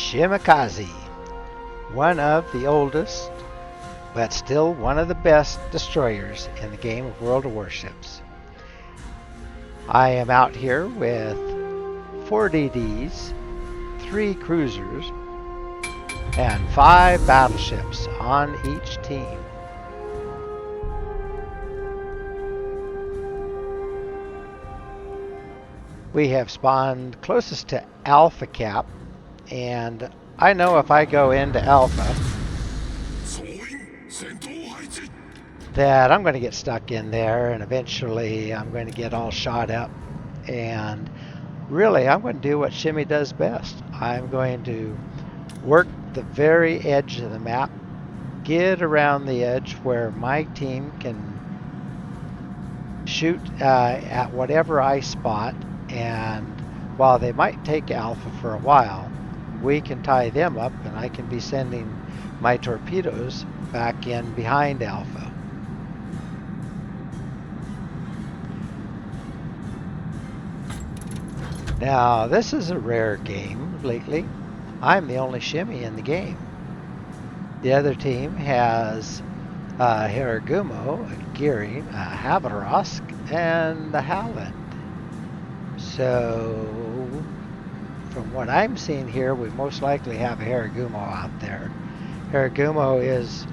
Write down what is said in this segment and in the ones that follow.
Shimakaze, one of the oldest, but still one of the best destroyers in the game of World of Warships. I am out here with 4 DDs, 3 cruisers, and 5 battleships on each team. We have spawned closest to Alpha Cap, and I know if I go into Alpha that I'm going to get stuck in there, and eventually I'm going to get all shot up. And really, I'm going to do what Shimmy does best. I'm going to work the very edge of the map, get around the edge where my team can shoot at whatever I spot, and while they might take Alpha for a while, we can tie them up, and I can be sending my torpedoes back in behind Alpha. Now, this is a rare game lately. I'm the only Shimmy in the game. The other team has Haragumo, a Gearing, a Havarask, and a Howland. So, from what I'm seeing here, we most likely have a Haragumo out there. Haragumo is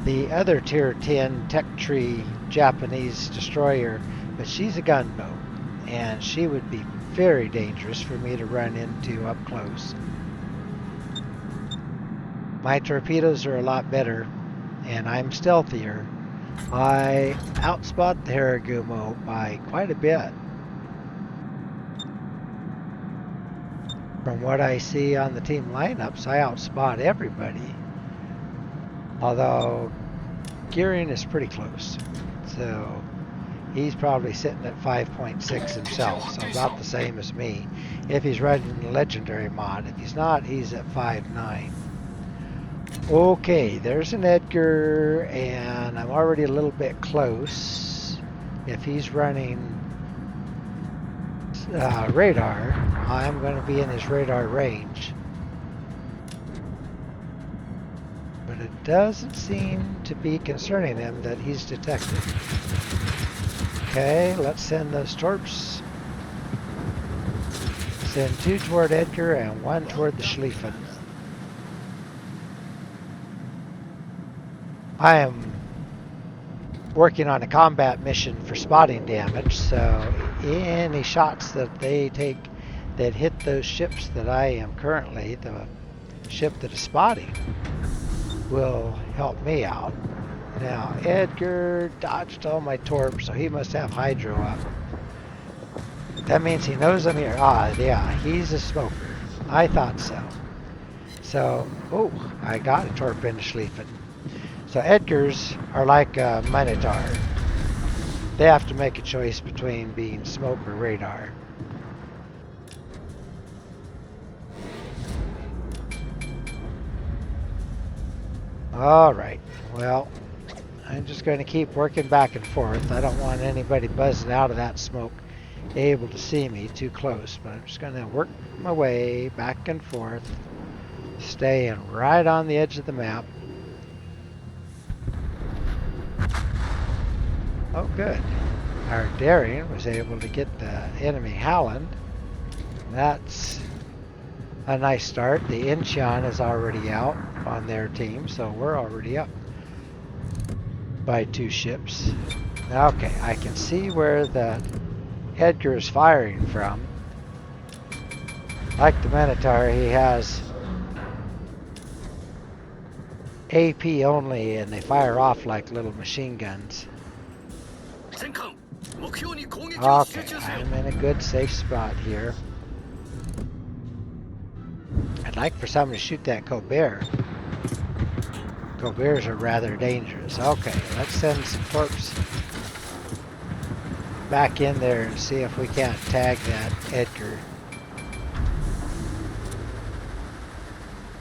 the other Tier 10 Tech Tree Japanese destroyer, but she's a gunboat, and she would be very dangerous for me to run into up close. My torpedoes are a lot better, and I'm stealthier. I outspot the Haragumo by quite a bit. From what I see on the team lineups, I outspot everybody. Although Gearing is pretty close. So he's probably sitting at 5.6 himself, so about the same as me. If he's running the legendary mod. If he's not, he's at 5.9. Okay, there's an Edgar, and I'm already a little bit close. If he's running radar, I'm going to be in his radar range. But it doesn't seem to be concerning him that he's detected. Okay, let's send those torps. Send 2 toward Edgar and 1 toward the Schlieffen. I am working on a combat mission for spotting damage, so any shots that they take that hit those ships that I am currently, the ship that is spotting, will help me out. Now, Edgar dodged all my torps, so he must have hydro up. That means he knows I'm here. Ah, yeah, he's a smoker. I thought so. So, oh, I got a torp into Schlieffen. So Edgars are like a Minotaur. They have to make a choice between being smoke or radar. Alright, well, I'm just going to keep working back and forth. I don't want anybody buzzing out of that smoke able to see me too close, but I'm just going to work my way back and forth, staying right on the edge of the map. Oh, good. Our Daring was able to get the enemy Howland. That's a nice start. The Incheon is already out on their team, so we're already up by 2 ships. Okay, I can see where the Edgar is firing from. Like the Minotaur, he has AP only, and they fire off like little machine guns. Okay, I'm in a good safe spot here. I'd like for someone to shoot that Colbert. Colberts are rather dangerous. Okay, let's send some torps back in there and see if we can't tag that Edgar.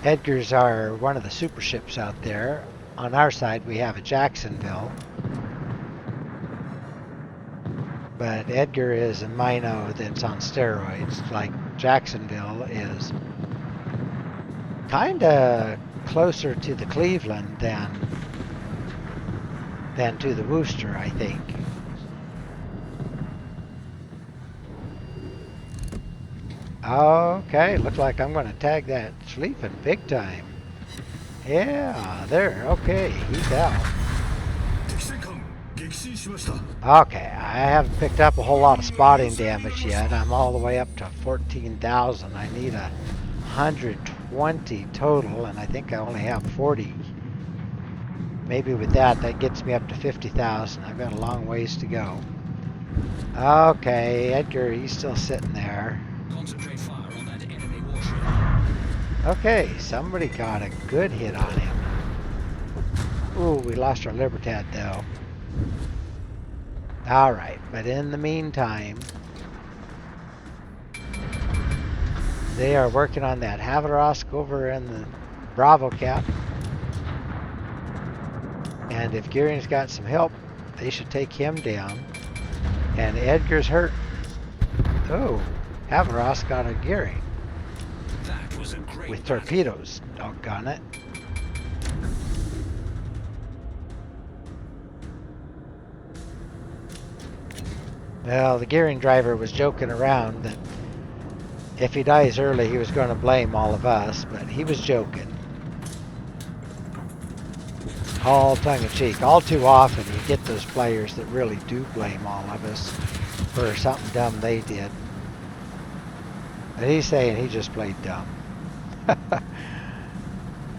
Edgars are one of the super ships out there. On our side, we have a Jacksonville. But Edgar is a Mino that's on steroids, like Jacksonville is. kinda closer to the Cleveland than to the Worcester, I think. Okay, looks like I'm going to tag that Schlieffen big time. Yeah, there. Okay, he's out. Okay, I haven't picked up a whole lot of spotting damage yet. I'm all the way up to 14,000. I need 120 total, and I think I only have 40. Maybe with that gets me up to 50,000. I've got a long ways to go. Okay, Edgar, he's still sitting there. Concentrate fire on that enemy warship. Okay, somebody got a good hit on him. Ooh, we lost our Libertad though. Alright, but in the meantime, they are working on that Havarask over in the Bravo Cap. And if Gearing's got some help, they should take him down. And Edgar's hurt. Oh, Havarask got a Gearing. That was a great With torpedoes, doggone it. Well, the Gearing driver was joking around that if he dies early, he was going to blame all of us, but he was joking. All tongue-in-cheek. All too often, you get those players that really do blame all of us for something dumb they did. And he's saying he just played dumb.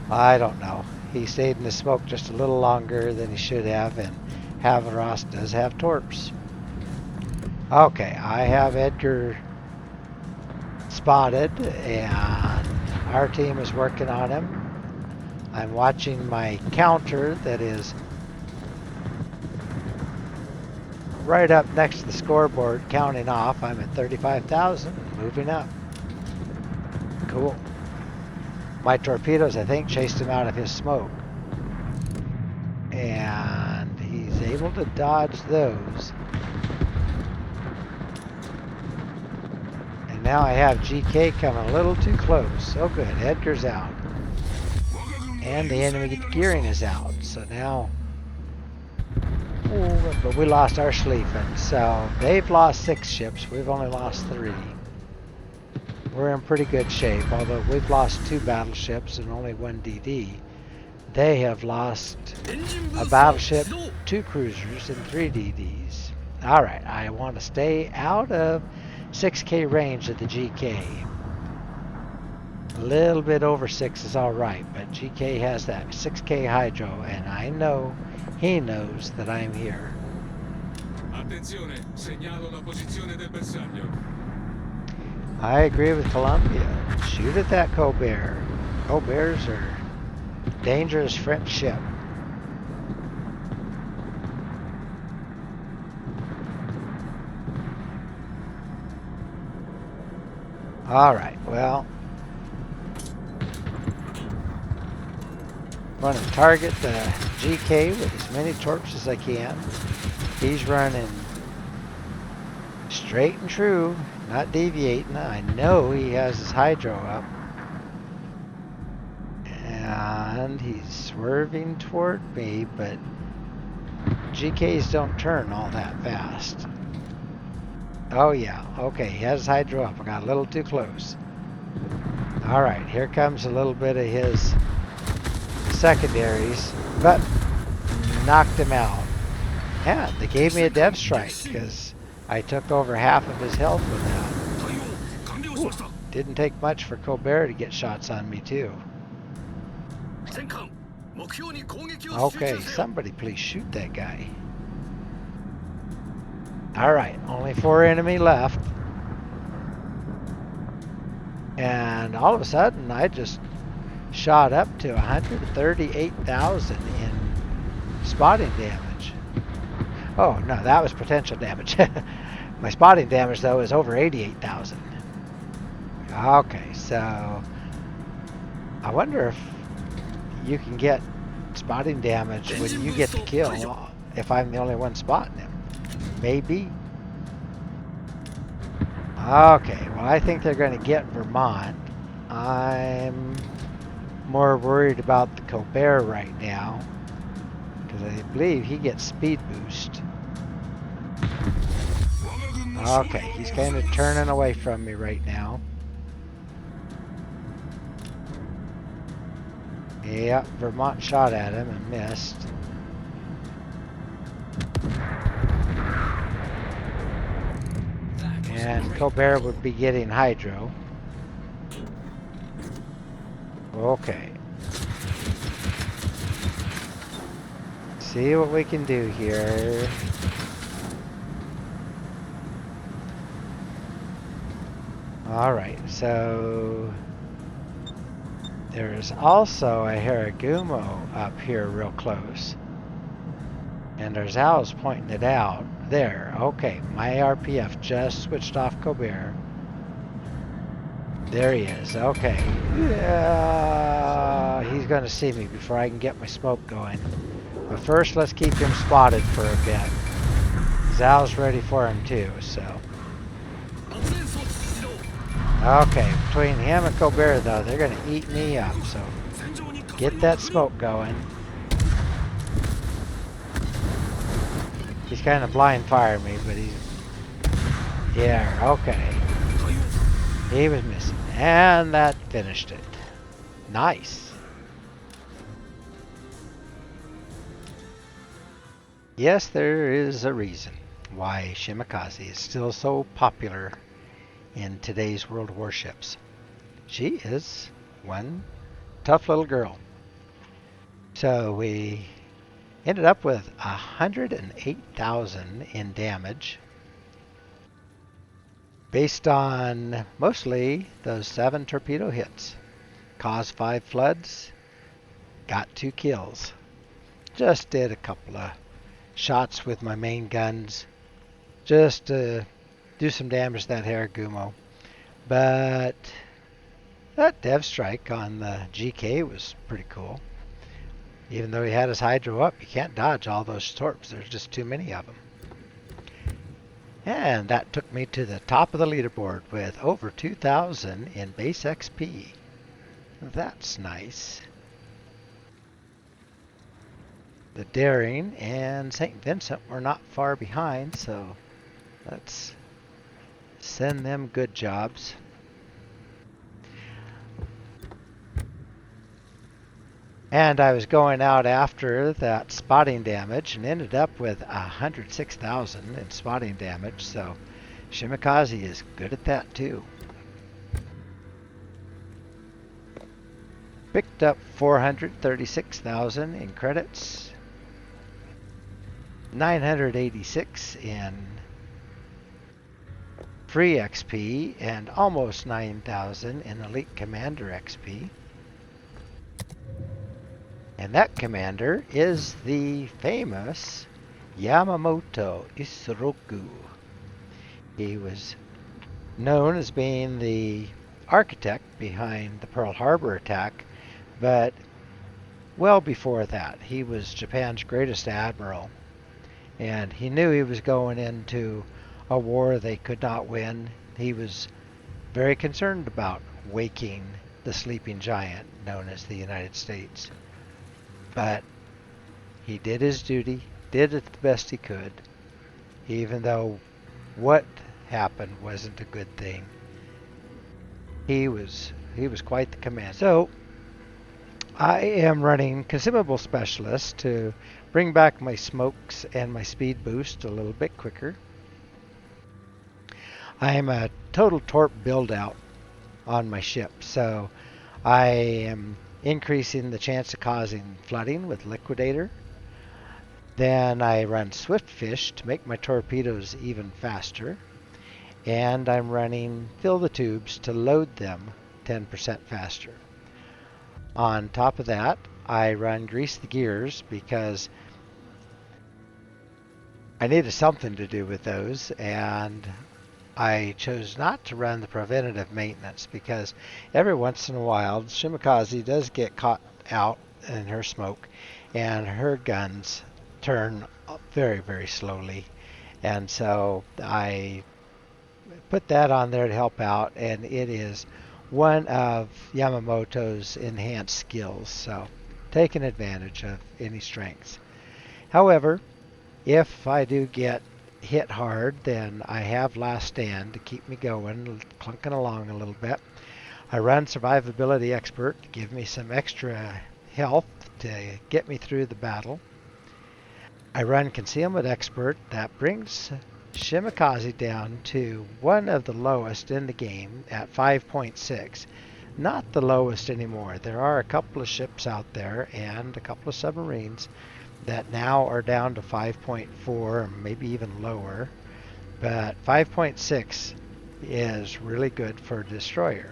I don't know. He stayed in the smoke just a little longer than he should have, and Havarask does have torps. Okay, I have Edgar spotted, and our team is working on him. I'm watching my counter that is right up next to the scoreboard counting off. I'm at 35,000, moving up. Cool. My torpedoes, I think, chased him out of his smoke. And he's able to dodge those. And now I have GK coming a little too close. Oh good, Edgar's out. And the enemy Gearing is out. So now, but we lost our Schlieffen. So they've lost 6 ships. We've only lost 3. We're in pretty good shape. Although we've lost 2 battleships and only 1 DD. They have lost a battleship, 2 cruisers, and 3 DDs. Alright, I want to stay out of 6K range of the GK. A little bit over 6 is alright, but GK has that 6K hydro, and I know he knows that I'm here. Attenzione, segnalo la posizione del bersaglio. I agree with Columbia. Shoot at that Colbert. Colberts are dangerous French ship. Alright, well, I'm going to target the GK with as many torps as I can. He's running straight and true, not deviating. I know he has his hydro up. And he's swerving toward me, but GKs don't turn all that fast. Oh yeah, okay, he has his hydro up. I got a little too close. Alright, here comes a little bit of his secondaries, but knocked him out. Yeah, they gave me a dev strike because I took over half of his health with that. Ooh, didn't take much for Colbert to get shots on me too. Okay, somebody please shoot that guy. Alright, only 4 enemy left. And all of a sudden I just shot up to 138,000 in spotting damage. Oh no, that was potential damage. My spotting damage though is over 88,000. Okay, so I wonder if you can get spotting damage when you get the kill if I'm the only one spotting him. Maybe. Okay, well I think they're going to get Vermont. I'm more worried about the Colbert right now, because I believe he gets speed boost. Okay, he's kind of turning away from me right now. Yeah, Vermont shot at him and missed. And Colbert would be getting hydro. Okay. See what we can do here. Alright, so there's also a Haragumo up here real close. And there's owls pointing it out. There, okay, my RPF just switched off Colbert. There he is, okay. Yeah, he's gonna see me before I can get my smoke going. But first, let's keep him spotted for a bit. Zal's ready for him too, so. Okay, between him and Colbert though, they're gonna eat me up, so get that smoke going. He's kind of blind firing me, but he's... Yeah, okay. He was missing. And that finished it. Nice. Yes, there is a reason why Shimakaze is still so popular in today's World of Warships. She is one tough little girl. So we ended up with 108,000 in damage, based on mostly those 7 torpedo hits. Caused 5 floods, got 2 kills. Just did a couple of shots with my main guns just to do some damage to that Haragumo. But that dev strike on the GK was pretty cool. Even though he had his hydro up, you can't dodge all those torps. There's just too many of them. And that took me to the top of the leaderboard with over 2,000 in base XP. That's nice. The Daring and St. Vincent were not far behind, so let's send them good jobs. And I was going out after that spotting damage and ended up with 106,000 in spotting damage, so Shimakaze is good at that too. Picked up 436,000 in credits, 986 in free XP, and almost 9,000 in Elite Commander XP. And that commander is the famous Yamamoto Isoroku. He was known as being the architect behind the Pearl Harbor attack, but well before that, he was Japan's greatest admiral. And he knew he was going into a war they could not win. He was very concerned about waking the sleeping giant known as the United States. But he did his duty, did it the best he could, even though what happened wasn't a good thing. He was quite the commander. So I am running consumable specialist to bring back my smokes and my speed boost a little bit quicker. I am a total torp build out on my ship, so I am increasing the chance of causing flooding with liquidator. Then I run swift fish to make my torpedoes even faster, and I'm running fill the tubes to load them 10% faster. On top of that, I run grease the gears because I needed something to do with those, and I chose not to run the preventative maintenance because every once in a while Shimakaze does get caught out in her smoke and her guns turn very, very slowly. And so I put that on there to help out, and it is one of Yamamoto's enhanced skills, so taking advantage of any strengths. However, if I do get hit hard, then I have Last Stand to keep me going, clunking along a little bit. I run Survivability Expert to give me some extra health to get me through the battle. I run Concealment Expert that brings Shimakaze down to one of the lowest in the game at 5.6. Not the lowest anymore. There are a couple of ships out there and a couple of submarines that now are down to 5.4 or maybe even lower. But 5.6 is really good for a destroyer.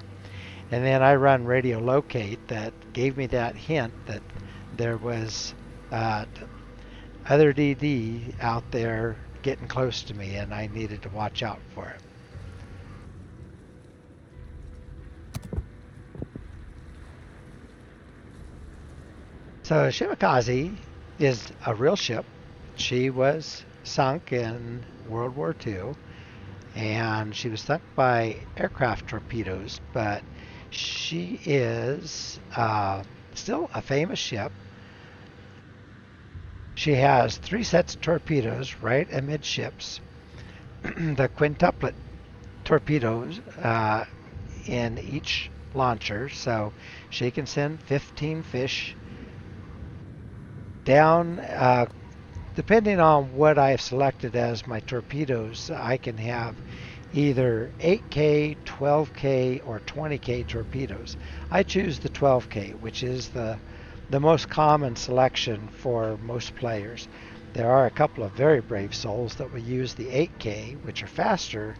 And then I run Radio Locate that gave me that hint that there was other DD out there getting close to me and I needed to watch out for it. So Shimakaze is a real ship. She was sunk in World War II and she was sunk by aircraft torpedoes, but she is still a famous ship. She has 3 sets of torpedoes right amidships. The quintuplet torpedoes in each launcher, so she can send 15 fish down. Depending on what I've selected as my torpedoes, I can have either 8K, 12K, or 20K torpedoes. I choose the 12K, which is the most common selection for most players. There are a couple of very brave souls that will use the 8K, which are faster,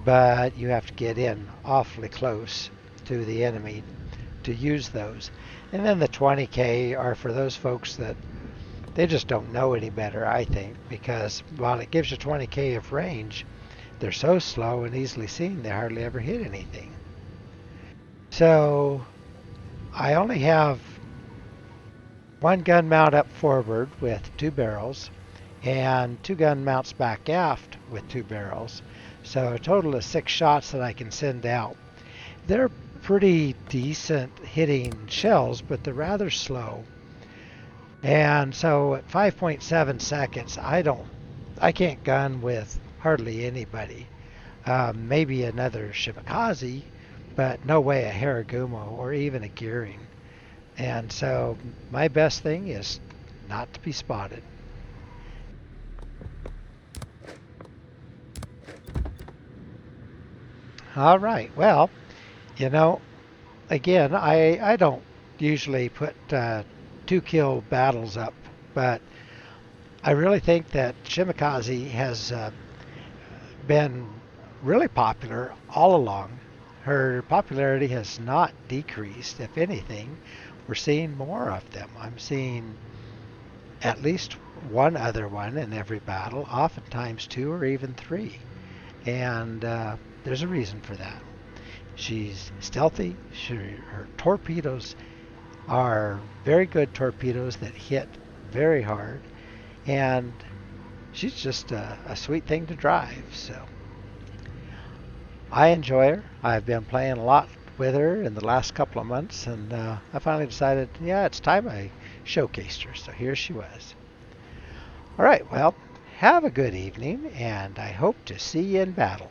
but you have to get in awfully close to the enemy to use those. And then the 20K are for those folks that they just don't know any better, I think, because while it gives you 20K of range, they're so slow and easily seen they hardly ever hit anything. So I only have one gun mount up forward with 2 barrels and 2 gun mounts back aft with 2 barrels. So a total of 6 shots that I can send out. They're pretty decent hitting shells, but they're rather slow. And so at 5.7 seconds, I can't gun with hardly anybody. Maybe another Shimakaze, but no way a Haragumo or even a Gearing. And so my best thing is not to be spotted. All right. Well, you know, again, I don't usually put 2 kill battles up, but I really think that Shimakaze has been really popular all along. Her popularity has not decreased. If anything, we're seeing more of them. I'm seeing at least one other one in every battle, oftentimes 2 or even 3. And there's a reason for that. She's stealthy. Her torpedoes are very good torpedoes that hit very hard. And she's just a sweet thing to drive. So I enjoy her. I've been playing a lot with her in the last couple of months, and I finally decided, yeah, it's time I showcased her. So here she was. All right, well, have a good evening, and I hope to see you in battle.